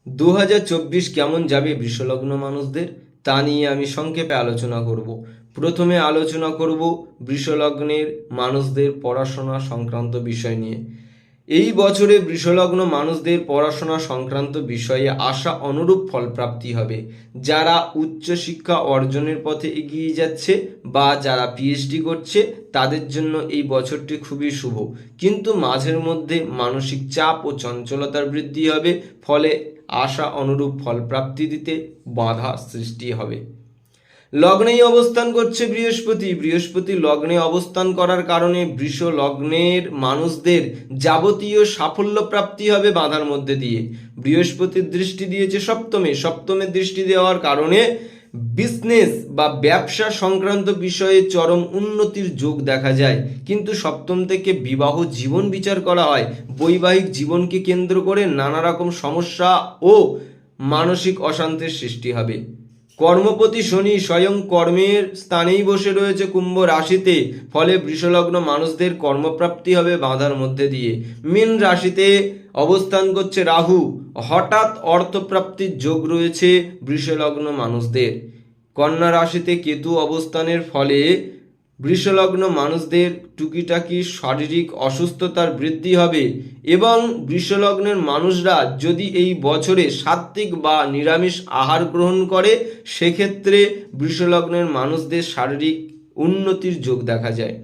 2024 কেমন যাবে বৃষলগ্ন মানুষদের তা নিয়ে আমি সংক্ষেপে আলোচনা করব। প্রথমে আলোচনা করব বৃষলগ্নের মানুষদের পড়াশোনা সংক্রান্ত বিষয় নিয়ে। এই বছরে বৃষলগ্ন মানুষদের পড়াশোনা সংক্রান্ত বিষয়ে আশা অনুরূপ ফলপ্রাপ্তি হবে। যারা উচ্চশিক্ষা অর্জনের পথে এগিয়ে যাচ্ছে বা যারা পিএইচডি করছে তাদের জন্য এই বছরটি খুবই শুভ, কিন্তু মাঝের মধ্যে মানসিক চাপ ও চঞ্চলতার বৃদ্ধি হবে, ফলে আশা অনুরূপ ফলপ্রাপ্তি দিতে বাধা সৃষ্টি হবে। লগ্নেই অবস্থান করছে বৃহস্পতি লগ্নে অবস্থান করার কারণে বৃষ লগ্নের মানুষদের যাবতীয় সাফল্য প্রাপ্তি হবে বাধার মধ্যে দিয়ে। বৃহস্পতির দৃষ্টি দিয়েছে সপ্তমে দৃষ্টি দেওয়ার কারণে বিজনেস বা ব্যবসা সংক্রান্ত বিষয়ে চরম উন্নতির যোগ দেখা যায়, কিন্তু সপ্তম থেকে বিবাহ জীবন বিচার করা হয়। বৈবাহিক জীবনকে কেন্দ্র করে নানা রকম সমস্যা ও মানসিক অশান্তির সৃষ্টি হবে। কর্মপতি শনি স্বয়ং কর্মের স্থানেই বসে রয়েছে কুম্ভ রাশিতে, ফলে বৃষলগ্ন মানুষদের কর্মপ্রাপ্তি হবে বাধার মধ্যে দিয়ে। মীন রাশিতে অবস্থান করছে রাহু, হঠাৎ অর্থপ্রাপ্তির যোগ রয়েছে বৃষলগ্ন মানুষদের। কন্যা রাশিতে কেতু অবস্থানের ফলে বৃষলগ্ন মানুষদের টুকিটাকি শারীরিক অসুস্থতার বৃদ্ধি হবে এবং বৃষলগ্নের মানুষরা যদি এই বছরে সাত্ত্বিক বা নিরামিষ আহার গ্রহণ করে সেক্ষেত্রে বৃষলগ্নের মানুষদের শারীরিক উন্নতির যোগ দেখা যায়।